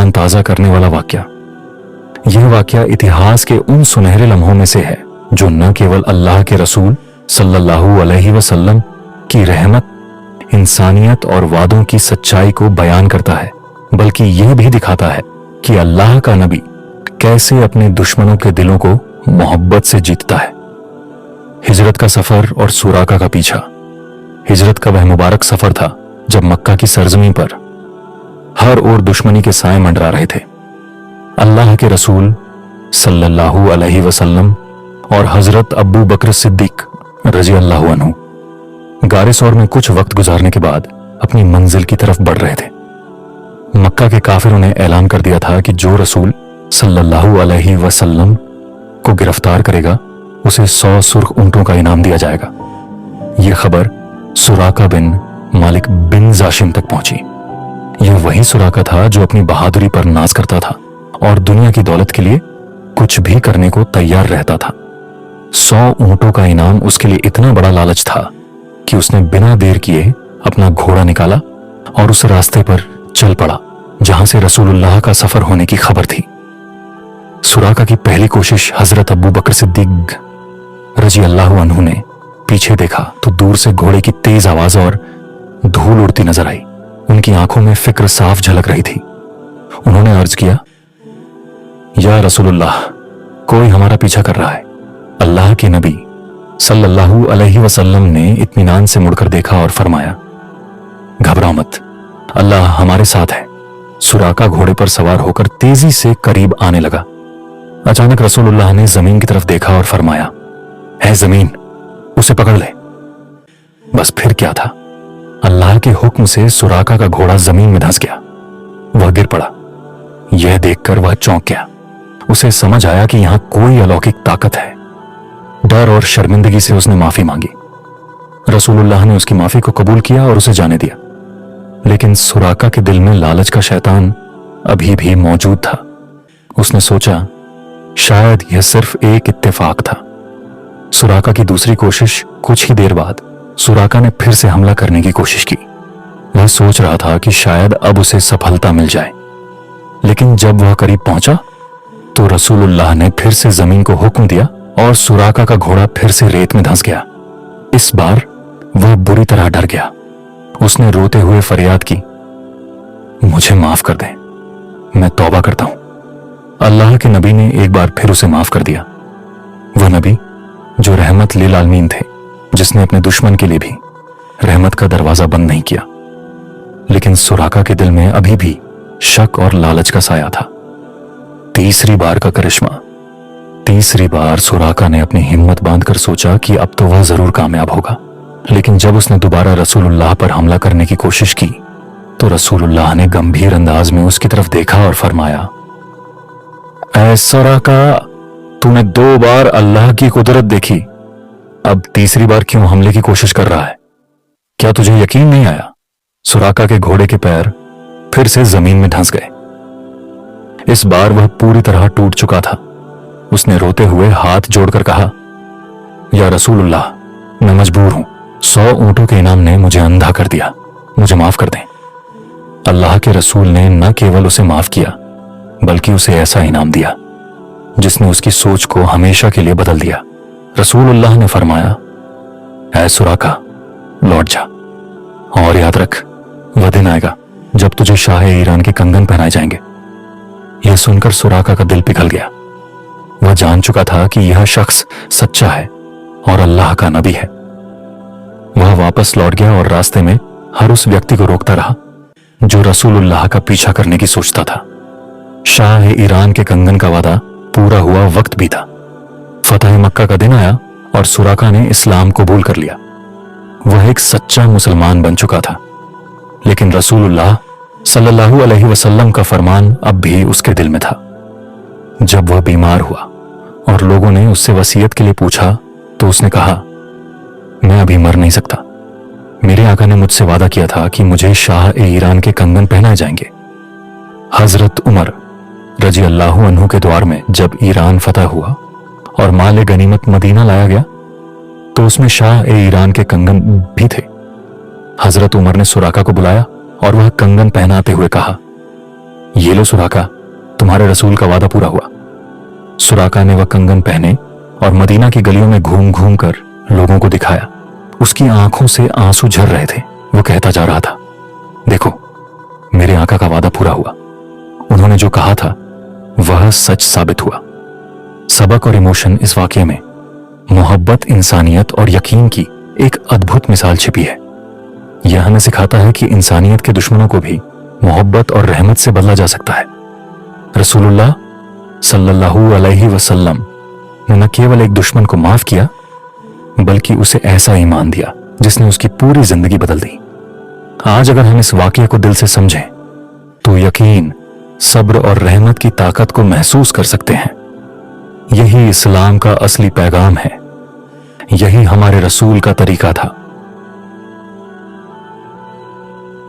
ईमान ताज़ा करने वाला वाक़या। यह वाक़या इतिहास के उन सुनहरे लम्हों में से है जो न केवल अल्लाह के रसूल सल्लल्लाहु अलैहि वसल्लम की रहमत, इंसानियत और वादों की सच्चाई को बयान करता है, बल्कि यह भी दिखाता है कि अल्लाह का नबी कैसे अपने दुश्मनों के दिलों को मोहब्बत से जीतता है। हिजरत का सफर और सुराका का पीछा। हिजरत का वह मुबारक सफर था जब मक्का की सरजमीं पर हर ओर दुश्मनी के साए मंडरा रहे थे। अल्लाह के रसूल सल्लल्लाहु अलैहि वसल्लम और हजरत अबू बकर सिद्दीक रजी अल्लाहु अन्हु गारे सौर में कुछ वक्त गुजारने के बाद अपनी मंजिल की तरफ बढ़ रहे थे। मक्का के काफिरों ने ऐलान कर दिया था कि जो रसूल सल्लल्लाहु अलैहि वसल्लम को गिरफ्तार करेगा उसे 100 सुर्ख ऊंटों का इनाम दिया जाएगा। यह खबर सुराका बिन मालिक बिन जाशिम तक पहुंची। यह वही सुराका था जो अपनी बहादुरी पर नाज करता था और दुनिया की दौलत के लिए कुछ भी करने को तैयार रहता था। 100 ऊंटों का इनाम उसके लिए इतना बड़ा लालच था कि उसने बिना देर किए अपना घोड़ा निकाला और उस रास्ते पर चल पड़ा जहां से रसूलुल्लाह का सफर होने की खबर थी। सुराका की पहली कोशिश हजरत अबू बकर सिद्दीक रजी अल्लाहु अन्हु ने पीछे देखा तो दूर से घोड़े की तेज आवाज और धूल उड़ती नजर आई। उनकी आंखों में फिक्र साफ झलक रही थी। उन्होंने अर्ज किया, या रसूलुल्लाह, कोई हमारा पीछा कर रहा है। अल्लाह के नबी सल्लल्लाहु अलैहि वसल्लम ने इत्मीनान से मुड़कर देखा और फरमाया, घबराओ मत, अल्लाह हमारे साथ है। सुराका घोड़े पर सवार होकर तेजी से करीब आने लगा। अचानक रसूलुल्लाह ने जमीन की तरफ देखा और फरमाया, है जमीन, उसे पकड़ ले। बस फिर क्या था, अल्लाह के हुक्म से सुराका का घोड़ा जमीन में धंस गया। वह गिर पड़ा। यह देखकर वह चौंक गया। उसे समझ आया कि यहां कोई अलौकिक ताकत है। डर और शर्मिंदगी से उसने माफी मांगी। रसूलुल्लाह ने उसकी माफी को कबूल किया और उसे जाने दिया। लेकिन सुराका के दिल में लालच का शैतान अभी भी मौजूद था। उसने सोचा, शायद यह सिर्फ एक इत्तेफाक था। सुराका की दूसरी कोशिश कुछ ही देर बाद सुराका ने फिर से हमला करने की कोशिश की। वह सोच रहा था कि शायद अब उसे सफलता मिल जाए। लेकिन जब वह करीब पहुंचा तो रसूलुल्लाह ने फिर से जमीन को हुक्म दिया और सुराका का घोड़ा फिर से रेत में धंस गया। इस बार वह बुरी तरह डर गया। उसने रोते हुए फरियाद की, मुझे माफ कर दे, मैं तौबा करता हूं। अल्लाह के नबी ने एक बार फिर उसे माफ कर दिया। वह नबी जो रहमत लिल आलमीन थे, जिसने अपने दुश्मन के लिए भी रहमत का दरवाजा बंद नहीं किया। लेकिन सुराका के दिल में अभी भी शक और लालच का साया था। तीसरी बार का करिश्मा। तीसरी बार सुराका ने अपनी हिम्मत बांधकर सोचा कि अब तो वह जरूर कामयाब होगा। लेकिन जब उसने दोबारा रसूलुल्लाह पर हमला करने की कोशिश की तो रसूलुल्लाह ने गंभीर अंदाज में उसकी तरफ देखा और फरमाया, ऐ सुराका, तूने 2 बार अल्लाह की कुदरत देखी, अब तीसरी बार क्यों हमले की कोशिश कर रहा है? क्या तुझे यकीन नहीं आया? सुराका के घोड़े के पैर फिर से जमीन में धंस गए। इस बार वह पूरी तरह टूट चुका था। उसने रोते हुए हाथ जोड़कर कहा, या रसूलुल्लाह, मैं मजबूर हूं। 100 ऊंटों के इनाम ने मुझे अंधा कर दिया, मुझे माफ कर दें। अल्लाह के रसूल ने न केवल उसे माफ किया बल्कि उसे ऐसा इनाम दिया जिसने उसकी सोच को हमेशा के लिए बदल दिया। रसूलुल्लाह ने फरमाया, ऐ सुराका, लौट जा और याद रख, वह दिन आएगा जब तुझे शाह ईरान के कंगन पहनाए जाएंगे। यह सुनकर सुराका का दिल पिघल गया। वह जान चुका था कि यह शख्स सच्चा है और अल्लाह का नबी है। वह वापस लौट गया और रास्ते में हर उस व्यक्ति को रोकता रहा जो रसूलुल्लाह का पीछा करने की सोचता था। शाह ईरान के कंगन का वादा पूरा हुआ वक्त भी था। फतह मक्का का दिन आया और सुराका ने इस्लाम कबूल कर लिया। वह एक सच्चा मुसलमान बन चुका था। लेकिन रसूलुल्लाह सल्लल्लाहु अलैहि वसल्लम का फरमान अब भी उसके दिल में था। जब वह बीमार हुआ और लोगों ने उससे वसीयत के लिए पूछा तो उसने कहा, मैं अभी मर नहीं सकता। मेरे आका ने मुझसे वादा किया था कि मुझे शाह ईरान के कंगन पहनाए जाएंगे। हजरत उमर रजी अल्लाहु अन्हु के द्वार में जब ईरान फतह हुआ और माल गनीमत मदीना लाया गया तो उसमें शाह ईरान के कंगन भी थे। हजरत उमर ने सुराका को बुलाया और वह कंगन पहनाते हुए कहा, ये लो सुराका, तुम्हारे रसूल का वादा पूरा हुआ। सुराका ने वह कंगन पहने और मदीना की गलियों में घूम घूम कर लोगों को दिखाया। उसकी आंखों से आंसू झर रहे थे। वो कहता जा रहा था, देखो मेरे आका का वादा पूरा हुआ, उन्होंने जो कहा था वह सच साबित हुआ। सबक और इमोशन इस वाकये में मोहब्बत, इंसानियत और यकीन की एक अद्भुत मिसाल छिपी है। यह हमें सिखाता है कि इंसानियत के दुश्मनों को भी मोहब्बत और रहमत से बदला जा सकता है। रसूलुल्लाह सल्लल्लाहु अलैहि वसल्लम ने न केवल एक दुश्मन को माफ किया, बल्कि उसे ऐसा ईमान दिया जिसने उसकी पूरी जिंदगी बदल दी। आज अगर हम इस वाकये को दिल से समझें तो यकीन, सब्र और रहमत की ताकत को महसूस कर सकते हैं। यही इस्लाम का असली पैगाम है, यही हमारे रसूल का तरीका था।